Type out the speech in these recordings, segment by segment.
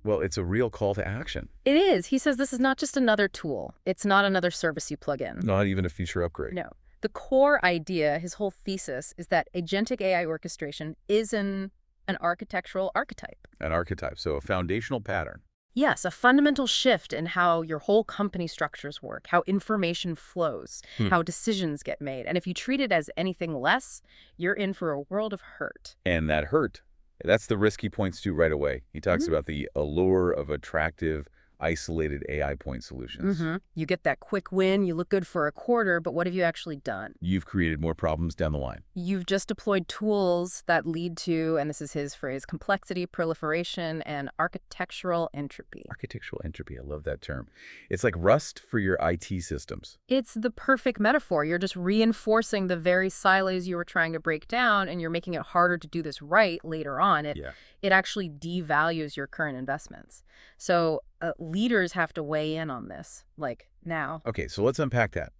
Well, it's a real call to action, It is. He says this is not just another tool. It's not another service you plug in. not even a feature upgrade. No. The core idea, his whole thesis, is that agentic AI orchestration is an architectural archetype. An archetype, so a foundational pattern. Yes, a fundamental shift in how your whole company structures work, how information flows, how decisions get made. And if you treat it as anything less, you're in for a world of hurt. And that hurt. That's the risk he points to right away. He talks about the allure of attractive, isolated AI point solutions. You get that quick win, you look good for a quarter, but what have you actually done? You've created more problems down the line. You've just deployed tools that lead to, and this is his phrase, complexity, proliferation, and architectural entropy. Architectural entropy, I love that term. It's like Rust for your IT systems. It's the perfect metaphor. You're just reinforcing the very silos you were trying to break down, and you're making it harder to do this right later on. It actually devalues your current investments. So leaders have to weigh in on this, like now. Okay, so let's unpack that.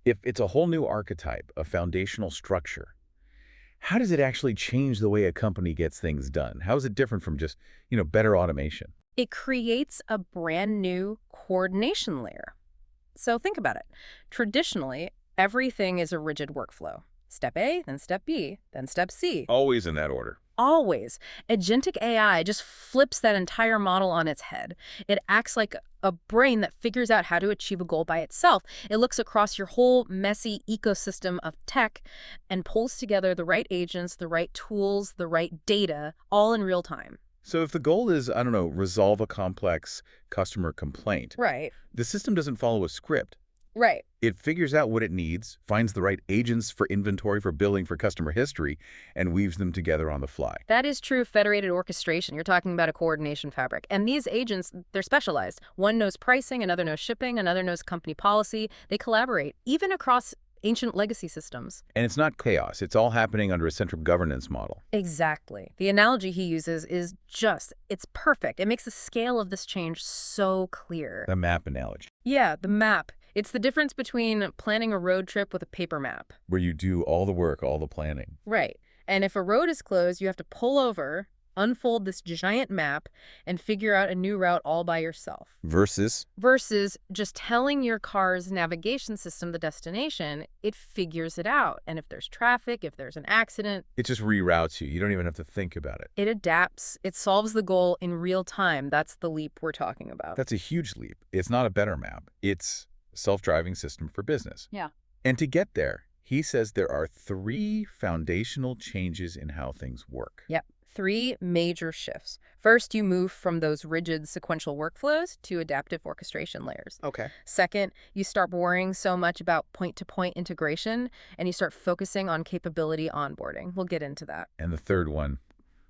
If it's a whole new archetype, a foundational structure, how does it actually change the way a company gets things done? How is it different from just, better automation? It creates a brand new coordination layer. So think about it. Traditionally, everything is a rigid workflow. Step A, then step B, then step C. Always in that order. Always. Agentic AI just flips that entire model on its head. It acts like a brain that figures out how to achieve a goal by itself. It looks across your whole messy ecosystem of tech and pulls together the right agents, the right tools, the right data, all in real time. So if the goal is, resolve a complex customer complaint, Right. the system doesn't follow a script. Right. It figures out what it needs, finds the right agents for inventory, for billing, for customer history, and weaves them together on the fly. That is true federated orchestration. You're talking about a coordination fabric. And these agents, they're specialized. One knows pricing, another knows shipping, another knows company policy. They collaborate, even across ancient legacy systems. And it's not chaos. It's all happening under a central governance model. Exactly. The analogy he uses is it's perfect. It makes the scale of this change so clear. The map analogy. Yeah, the map. It's the difference between planning a road trip with a paper map. Where you do all the work, all the planning. Right. And if a road is closed, you have to pull over, unfold this giant map, and figure out a new route all by yourself. Versus just telling your car's navigation system the destination, it figures it out. And if there's traffic, if there's an accident, it just reroutes you. You don't even have to think about it. It adapts. It solves the goal in real time. That's the leap we're talking about. That's a huge leap. It's not a better map. It's self-driving system for business. Yeah. And to get there, he says there are 3 foundational changes in how things work. Yep. 3 major shifts. First, you move from those rigid sequential workflows to adaptive orchestration layers. Okay. Second, you start worrying so much about point-to-point integration, and you start focusing on capability onboarding. We'll get into that. And the third one,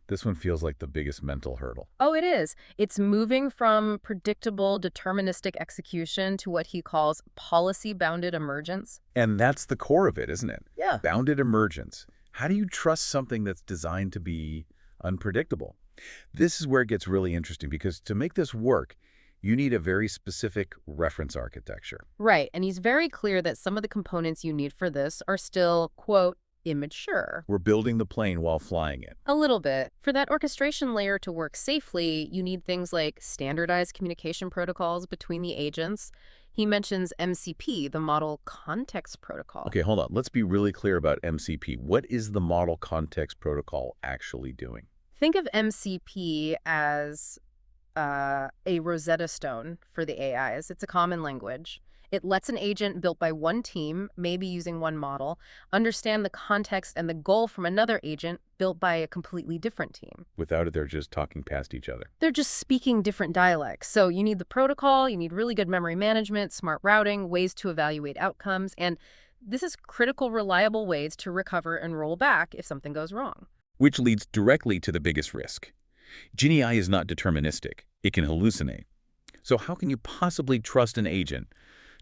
this one feels like the biggest mental hurdle. Oh, it is. It's moving from predictable, deterministic execution to what he calls policy-bounded emergence. And that's the core of it, isn't it? Yeah. Bounded emergence. How do you trust something that's designed to be unpredictable? This is where it gets really interesting, because to make this work, you need a very specific reference architecture. Right. And he's very clear that some of the components you need for this are still, quote, immature. We're building the plane while flying it. A little bit. For that orchestration layer to work safely, you need things like standardized communication protocols between the agents. He mentions MCP, the Model Context Protocol. Okay, hold on. Let's be really clear about MCP. What is the Model Context Protocol actually doing? Think of MCP as a Rosetta Stone for the AIs. It's a common language. It lets an agent built by one team, maybe using one model, understand the context and the goal from another agent built by a completely different team. Without it, they're just talking past each other. They're just speaking different dialects. So you need the protocol, you need really good memory management, smart routing, ways to evaluate outcomes, and this is critical, reliable ways to recover and roll back if something goes wrong. Which leads directly to the biggest risk. Gen AI is not deterministic. It can hallucinate. So how can you possibly trust an agent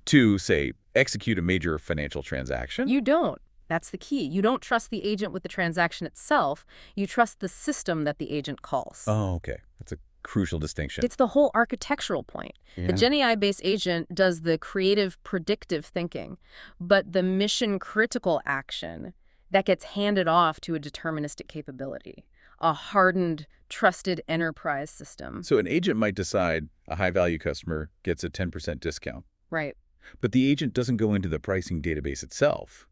to, say, execute a major financial transaction? You don't. That's the key. You don't trust the agent with the transaction itself. You trust the system that the agent calls. Oh, okay. That's a crucial distinction. It's the whole architectural point. Yeah. The Gen AI-based agent does the creative, predictive thinking, but the mission-critical action that gets handed off to a deterministic capability. a hardened, trusted enterprise system. So an agent might decide a high-value customer gets a 10% discount. Right. But the agent doesn't go into the pricing database itself.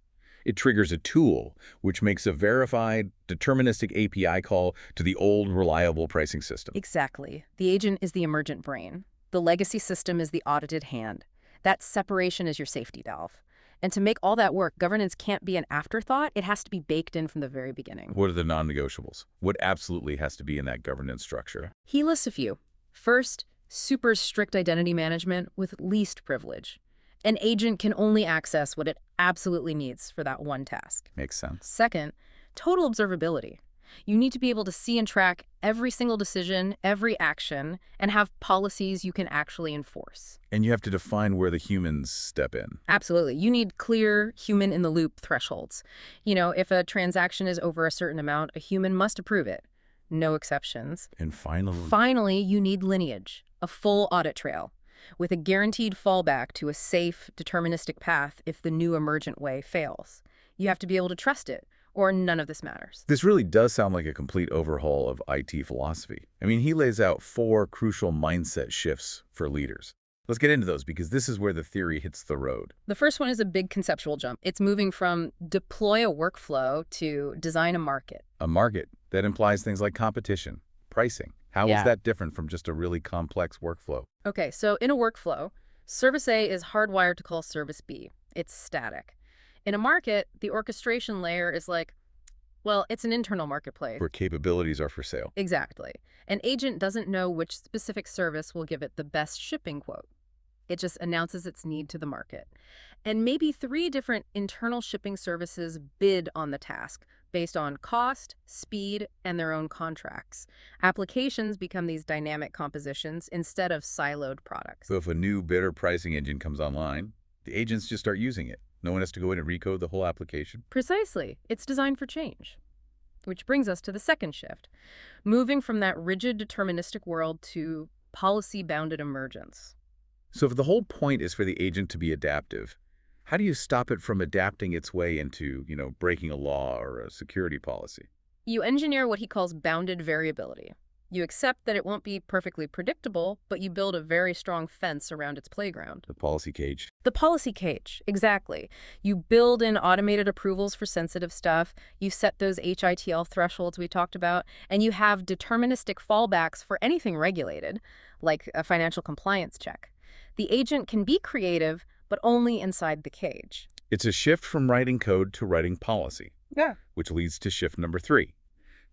It triggers a tool, which makes a verified, deterministic API call to the old, reliable pricing system. Exactly. The agent is the emergent brain. The legacy system is the audited hand. That separation is your safety valve. And to make all that work, governance can't be an afterthought. It has to be baked in from the very beginning. What are the non-negotiables? What absolutely has to be in that governance structure? He lists a few. First, super strict identity management with least privilege. An agent can only access what it absolutely needs for that one task. Makes sense. Second, total observability. You need to be able to see and track every single decision, every action, and have policies you can actually enforce. And you have to define where the humans step in. Absolutely. You need clear human-in-the-loop thresholds. If a transaction is over a certain amount, a human must approve it. No exceptions. And finally... Finally, you need lineage, a full audit trail, with a guaranteed fallback to a safe, deterministic path if the new emergent way fails. You have to be able to trust it, or none of this matters. This really does sound like a complete overhaul of IT philosophy. I mean, he lays out 4 crucial mindset shifts for leaders. Let's get into those because this is where the theory hits the road. The first one is a big conceptual jump. It's moving from deploy a workflow to design a market. A market that implies things like competition, pricing. How is that different from just a really complex workflow? Okay, so in a workflow, service A is hardwired to call service B. It's static. In a market, the orchestration layer is it's an internal marketplace. Where capabilities are for sale. Exactly. An agent doesn't know which specific service will give it the best shipping quote. It just announces its need to the market. And maybe 3 different internal shipping services bid on the task based on cost, speed, and their own contracts. Applications become these dynamic compositions instead of siloed products. So if a new bidder pricing engine comes online, the agents just start using it. No one has to go in and recode the whole application. Precisely. It's designed for change. Which brings us to the second shift, moving from that rigid deterministic world to policy-bounded emergence. So if the whole point is for the agent to be adaptive, how do you stop it from adapting its way into, breaking a law or a security policy? You engineer what he calls bounded variability. You accept that it won't be perfectly predictable, but you build a very strong fence around its playground. The policy cage. The policy cage, exactly. You build in automated approvals for sensitive stuff, you set those HITL thresholds we talked about, and you have deterministic fallbacks for anything regulated, like a financial compliance check. The agent can be creative, but only inside the cage. It's a shift from writing code to writing policy. Yeah. Which leads to shift number 3.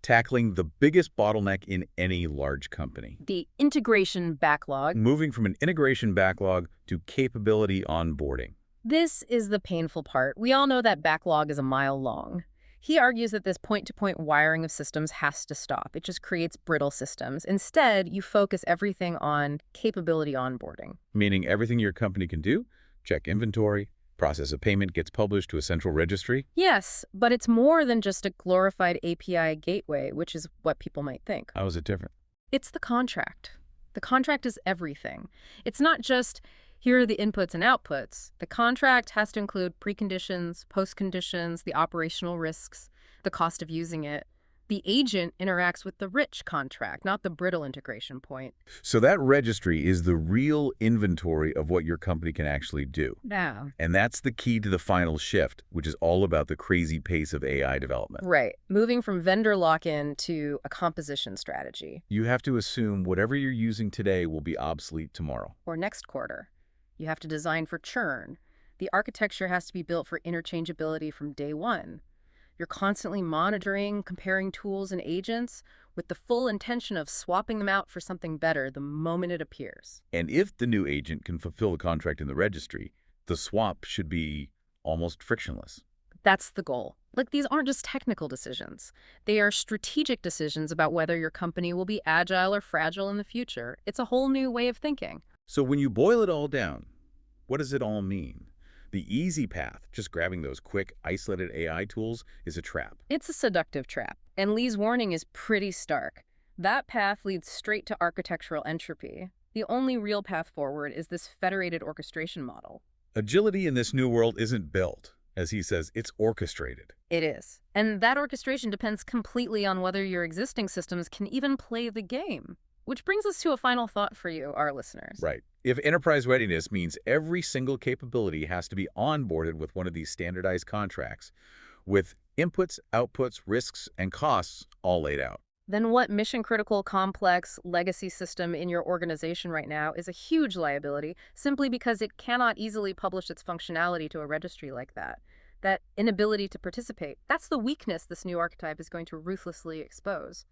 Tackling the biggest bottleneck in any large company. The integration backlog. Moving from an integration backlog to capability onboarding. This is the painful part. We all know that backlog is a mile long. He argues that this point-to-point wiring of systems has to stop. It just creates brittle systems. Instead, you focus everything on capability onboarding. Meaning everything your company can do, check inventory, process a payment gets published to a central registry? Yes, but it's more than just a glorified API gateway, which is what people might think. How is it different? It's the contract. The contract is everything. It's not just, here are the inputs and outputs. The contract has to include preconditions, postconditions, the operational risks, the cost of using it. The agent interacts with the rich contract, not the brittle integration point. So that registry is the real inventory of what your company can actually do. Yeah. And that's the key to the final shift, which is all about the crazy pace of AI development. Right. Moving from vendor lock-in to a composition strategy. You have to assume whatever you're using today will be obsolete tomorrow. Or next quarter. You have to design for churn. The architecture has to be built for interchangeability from day one. You're constantly monitoring, comparing tools and agents with the full intention of swapping them out for something better the moment it appears. And if the new agent can fulfill the contract in the registry, the swap should be almost frictionless. That's the goal. These aren't just technical decisions. They are strategic decisions about whether your company will be agile or fragile in the future. It's a whole new way of thinking. So when you boil it all down, what does it all mean? The easy path, just grabbing those quick, isolated AI tools, is a trap. It's a seductive trap, and Lee's warning is pretty stark. That path leads straight to architectural entropy. The only real path forward is this federated orchestration model. Agility in this new world isn't built. As he says, it's orchestrated. It is. And that orchestration depends completely on whether your existing systems can even play the game. Which brings us to a final thought for you, our listeners. Right. If enterprise readiness means every single capability has to be onboarded with one of these standardized contracts, with inputs, outputs, risks, and costs all laid out. Then what mission-critical, complex legacy system in your organization right now is a huge liability simply because it cannot easily publish its functionality to a registry like that? That inability to participate, that's the weakness this new archetype is going to ruthlessly expose.